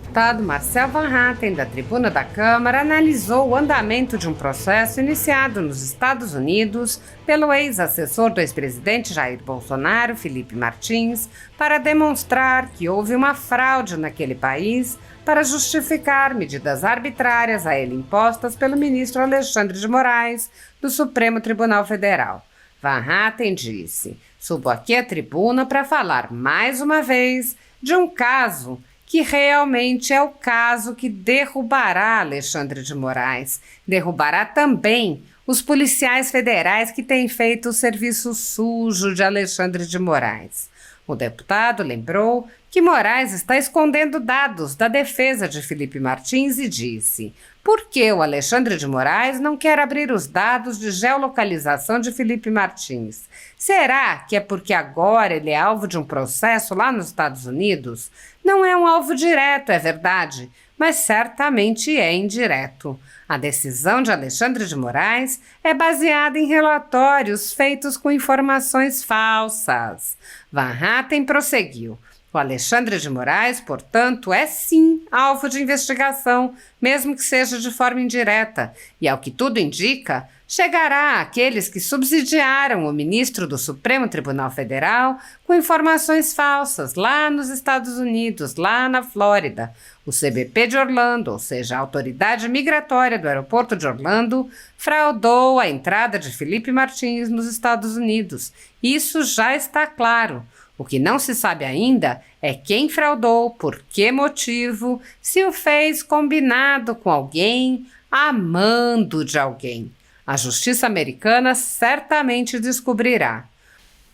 deputado Marcel Van Hatten, da tribuna da Câmara, analisou o andamento de um processo iniciado nos Estados Unidos pelo ex-assessor do ex-presidente Jair Bolsonaro, Felipe Martins, para demonstrar que houve uma fraude naquele país para justificar medidas arbitrárias a ele impostas pelo ministro Alexandre de Moraes, do Supremo Tribunal Federal. Van Hatten disse: "Subo aqui à tribuna para falar mais uma vez de um caso que realmente é o caso que derrubará Alexandre de Moraes, derrubará também os policiais federais que têm feito o serviço sujo de Alexandre de Moraes." O deputado lembrou que Moraes está escondendo dados da defesa de Felipe Martins e disse: "Por que o Alexandre de Moraes não quer abrir os dados de geolocalização de Felipe Martins? Será que é porque agora ele é alvo de um processo lá nos Estados Unidos? Não é um alvo direto, é verdade, mas certamente é indireto. A decisão de Alexandre de Moraes é baseada em relatórios feitos com informações falsas." Van Hatten prosseguiu: "O Alexandre de Moraes, portanto, é sim alvo de investigação, mesmo que seja de forma indireta, e ao que tudo indica, chegará àqueles que subsidiaram o ministro do Supremo Tribunal Federal com informações falsas lá nos Estados Unidos, lá na Flórida. O CBP de Orlando, ou seja, a autoridade migratória do aeroporto de Orlando, fraudou a entrada de Felipe Martins nos Estados Unidos. Isso já está claro. O que não se sabe ainda é quem fraudou, por que motivo, se o fez combinado com alguém, a mando de alguém. A justiça americana certamente descobrirá."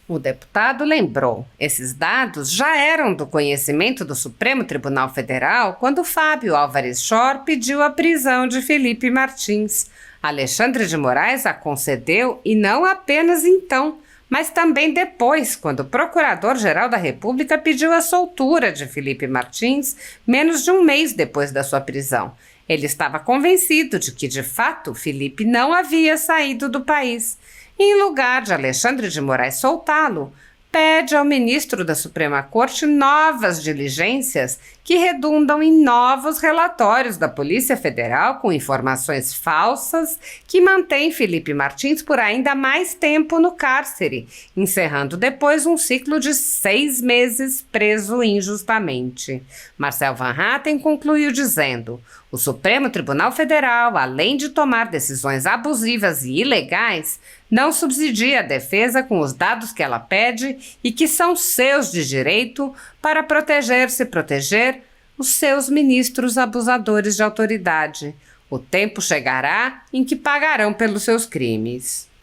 O deputado lembrou: esses dados já eram do conhecimento do Supremo Tribunal Federal quando Fábio Álvares Shor pediu a prisão de Felipe Martins. Alexandre de Moraes a concedeu, e não apenas então, mas também depois, quando o Procurador-Geral da República pediu a soltura de Felipe Martins, menos de um mês depois da sua prisão. Ele estava convencido de que, de fato, Felipe não havia saído do país. Em lugar de Alexandre de Moraes soltá-lo, pede ao ministro da Suprema Corte novas diligências que redundam em novos relatórios da Polícia Federal com informações falsas que mantém Felipe Martins por ainda mais tempo no cárcere, encerrando depois um ciclo de 6 meses preso injustamente. Marcel Van Hatten concluiu dizendo: "O Supremo Tribunal Federal, além de tomar decisões abusivas e ilegais, não subsidia a defesa com os dados que ela pede e que são seus de direito para proteger-se e proteger os seus ministros abusadores de autoridade. O tempo chegará em que pagarão pelos seus crimes."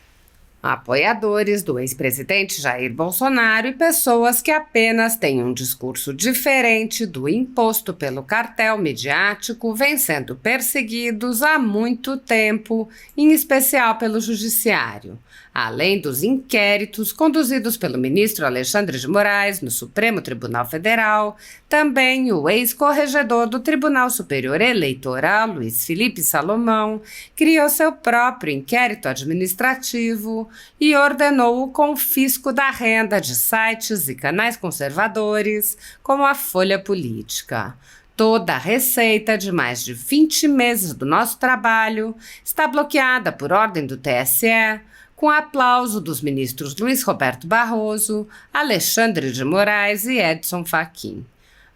Apoiadores do ex-presidente Jair Bolsonaro e pessoas que apenas têm um discurso diferente do imposto pelo cartel midiático vêm sendo perseguidos há muito tempo, em especial pelo Judiciário. Além dos inquéritos conduzidos pelo ministro Alexandre de Moraes no Supremo Tribunal Federal, também o ex-corregedor do Tribunal Superior Eleitoral, Luiz Felipe Salomão, criou seu próprio inquérito administrativo e ordenou o confisco da renda de sites e canais conservadores, como a Folha Política. Toda a receita de mais de 20 meses do nosso trabalho está bloqueada por ordem do TSE, com aplauso dos ministros Luiz Roberto Barroso, Alexandre de Moraes e Edson Fachin.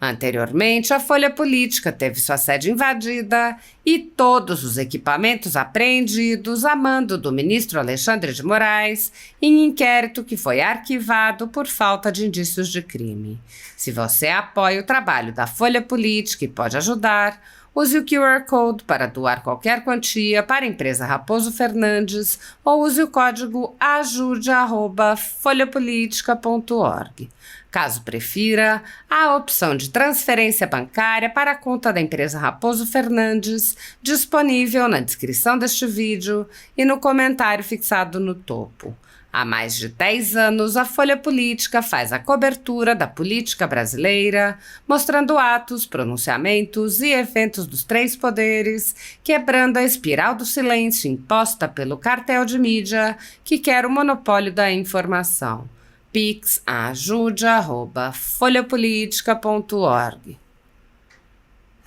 Anteriormente, a Folha Política teve sua sede invadida e todos os equipamentos apreendidos a mando do ministro Alexandre de Moraes em inquérito que foi arquivado por falta de indícios de crime. Se você apoia o trabalho da Folha Política e pode ajudar, use o QR Code para doar qualquer quantia para a empresa Raposo Fernandes ou use o código ajude@folhapolitica.org. Caso prefira, há a opção de transferência bancária para a conta da empresa Raposo Fernandes, disponível na descrição deste vídeo e no comentário fixado no topo. Há mais de 10 anos, a Folha Política faz a cobertura da política brasileira, mostrando atos, pronunciamentos e eventos dos 3 poderes, quebrando a espiral do silêncio imposta pelo cartel de mídia que quer o monopólio da informação. Pix@ajude@folhapolitica.org.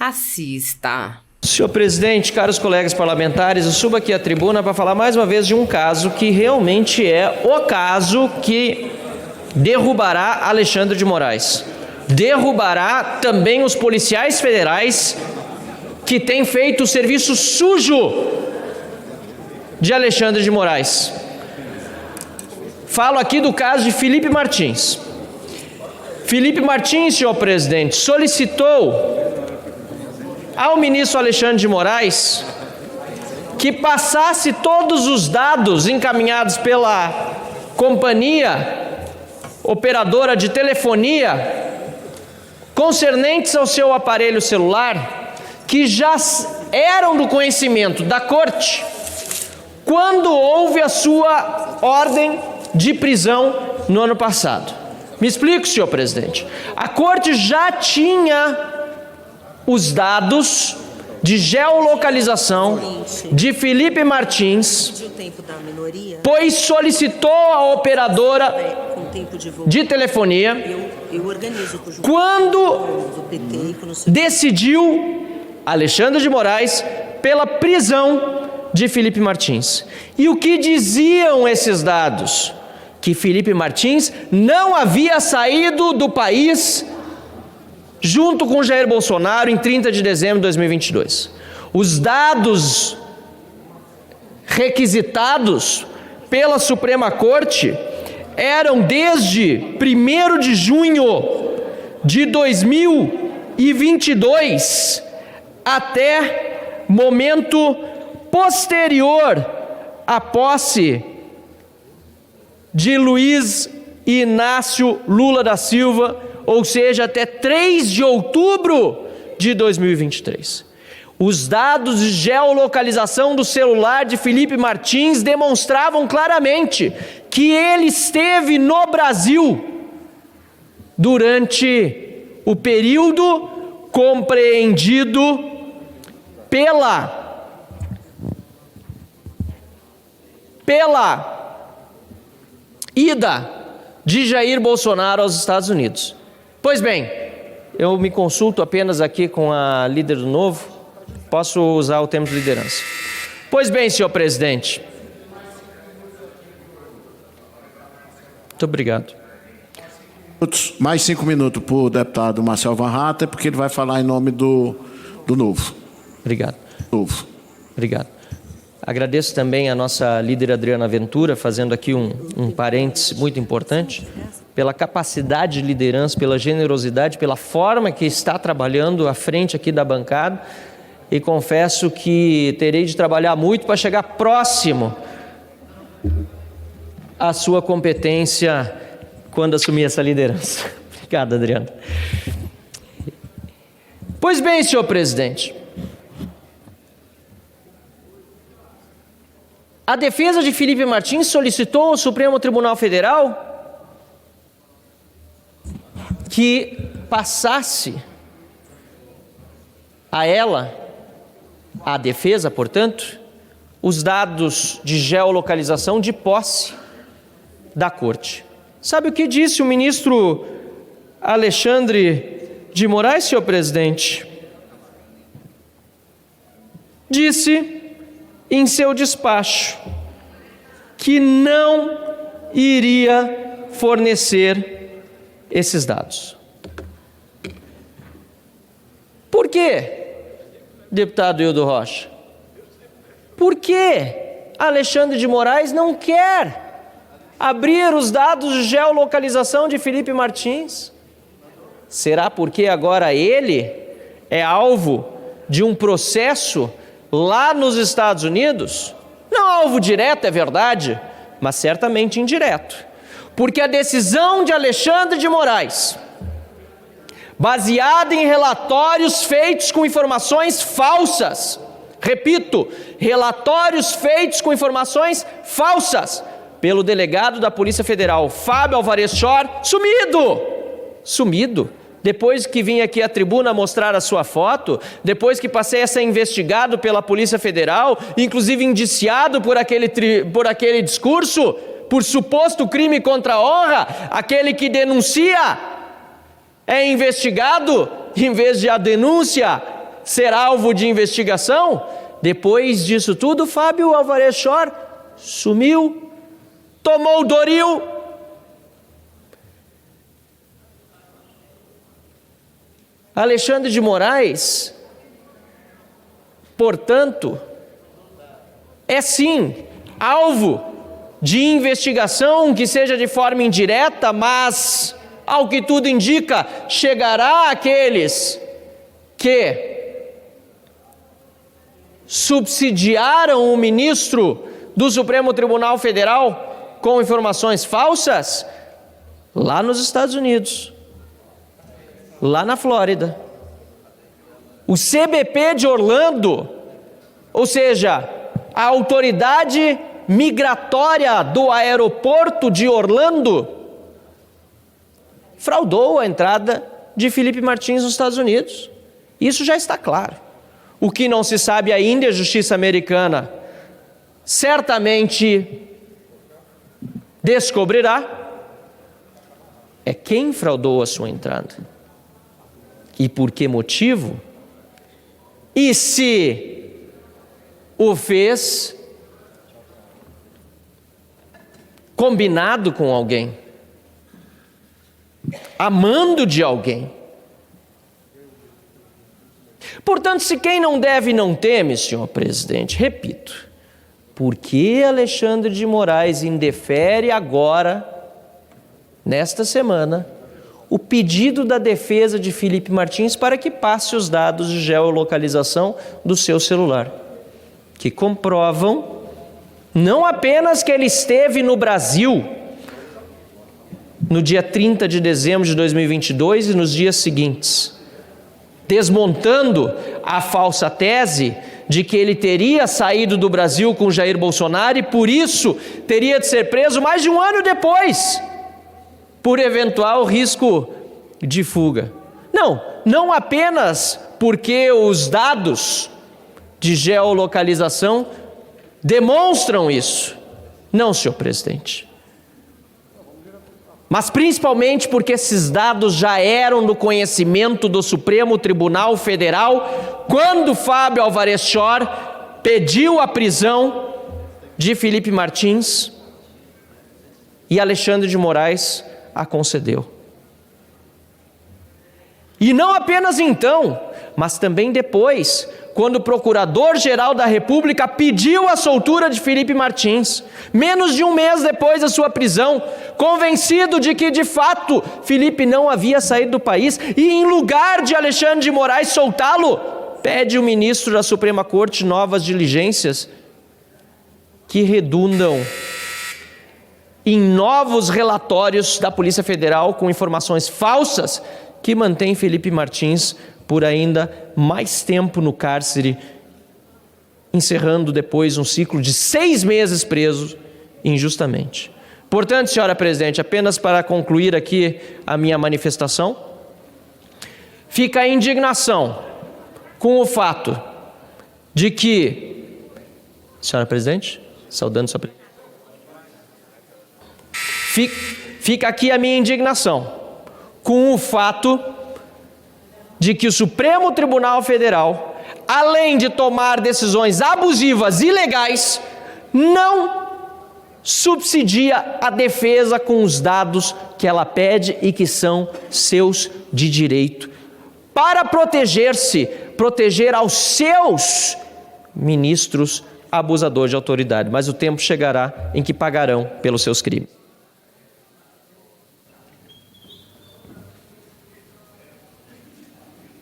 Assista. Senhor presidente, caros colegas parlamentares, eu subo aqui à tribuna para falar mais uma vez de um caso que realmente é o caso que derrubará Alexandre de Moraes. Derrubará também os policiais federais que têm feito o serviço sujo de Alexandre de Moraes. Falo aqui do caso de Felipe Martins. Felipe Martins, senhor presidente, solicitou ao ministro Alexandre de Moraes que passasse todos os dados encaminhados pela companhia operadora de telefonia concernentes ao seu aparelho celular, que já eram do conhecimento da corte quando houve a sua ordem de prisão no ano passado. Me explico, senhor presidente. A corte já tinha os dados de geolocalização de Felipe Martins, pois solicitou à operadora de telefonia quando decidiu Alexandre de Moraes pela prisão de Felipe Martins. E o que diziam esses dados? Que Felipe Martins não havia saído do país junto com Jair Bolsonaro em 30 de dezembro de 2022. Os dados requisitados pela Suprema Corte eram desde 1º de junho de 2022 até momento posterior à posse de Luiz Inácio Lula da Silva, ou seja, até 3 de outubro de 2023. Os dados de geolocalização do celular de Felipe Martins demonstravam claramente que ele esteve no Brasil durante o período compreendido pela ida de Jair Bolsonaro aos Estados Unidos. Pois bem, eu me consulto apenas aqui com a líder do Novo, posso usar o termo de liderança. Pois bem, senhor presidente. Muito obrigado. Mais 5 minutos para o deputado Marcel Van Hatten, porque ele vai falar em nome do Novo. Obrigado. Novo. Obrigado. Agradeço também a nossa líder Adriana Ventura, fazendo aqui um parênteses muito importante, pela capacidade de liderança, pela generosidade, pela forma que está trabalhando à frente aqui da bancada, e confesso que terei de trabalhar muito para chegar próximo à sua competência quando assumir essa liderança. Obrigado, Adriana. Pois bem, senhor presidente, a defesa de Felipe Martins solicitou ao Supremo Tribunal Federal que passasse a ela, a defesa, portanto, os dados de geolocalização de posse da corte. Sabe o que disse o ministro Alexandre de Moraes, senhor presidente? Disse em seu despacho que não iria fornecer esses dados. Por quê, deputado Hildo Rocha? Por que Alexandre de Moraes não quer abrir os dados de geolocalização de Felipe Martins? Será porque agora ele é alvo de um processo lá nos Estados Unidos? Não alvo direto, é verdade, mas certamente indireto. Porque a decisão de Alexandre de Moraes, baseada em relatórios feitos com informações falsas, repito, relatórios feitos com informações falsas, pelo delegado da Polícia Federal, Fábio Alvarez Chor, sumido. Depois que vim aqui à tribuna mostrar a sua foto, depois que passei a ser investigado pela Polícia Federal, inclusive indiciado por aquele discurso, por suposto crime contra a honra, aquele que denuncia é investigado, em vez de a denúncia ser alvo de investigação? Depois disso tudo, Fábio Álvares Chor sumiu, tomou o Doril. Alexandre de Moraes, portanto, é sim alvo de investigação, que seja de forma indireta, mas, ao que tudo indica, chegará àqueles que subsidiaram o ministro do Supremo Tribunal Federal com informações falsas lá nos Estados Unidos, lá na Flórida. O CBP de Orlando, ou seja, a autoridade migratória do aeroporto de Orlando, fraudou a entrada de Felipe Martins nos Estados Unidos. Isso já está claro. O que não se sabe ainda, a justiça americana certamente descobrirá, é quem fraudou a sua entrada e por que motivo, e se o fez combinado com alguém, amando de alguém. Portanto, se quem não deve não teme, senhor presidente, repito, por que Alexandre de Moraes indefere agora, nesta semana, o pedido da defesa de Felipe Martins para que passe os dados de geolocalização do seu celular, que comprovam não apenas que ele esteve no Brasil no dia 30 de dezembro de 2022 e nos dias seguintes, desmontando a falsa tese de que ele teria saído do Brasil com Jair Bolsonaro e por isso teria de ser preso mais de um ano depois, por eventual risco de fuga. Não apenas porque os dados de geolocalização demonstram isso. Não, senhor presidente. Mas principalmente porque esses dados já eram do conhecimento do Supremo Tribunal Federal quando Fábio Álvares Chor pediu a prisão de Felipe Martins e Alexandre de Moraes a concedeu. E não apenas então, mas também depois, quando o Procurador-Geral da República pediu a soltura de Felipe Martins, menos de um mês depois da sua prisão, convencido de que, de fato, Felipe não havia saído do país, e em lugar de Alexandre de Moraes soltá-lo, pede o ministro da Suprema Corte novas diligências que redundam em novos relatórios da Polícia Federal com informações falsas que mantém Felipe Martins por ainda mais tempo no cárcere, encerrando depois um ciclo de 6 meses preso injustamente. Portanto, senhora presidente, apenas para concluir aqui a minha manifestação, fica a indignação com o fato de que, senhora presidente, saudando sua presidente, fica aqui a minha indignação com o fato de que o Supremo Tribunal Federal, além de tomar decisões abusivas e ilegais, não subsidia a defesa com os dados que ela pede e que são seus de direito, para proteger aos seus ministros abusadores de autoridade. Mas o tempo chegará em que pagarão pelos seus crimes.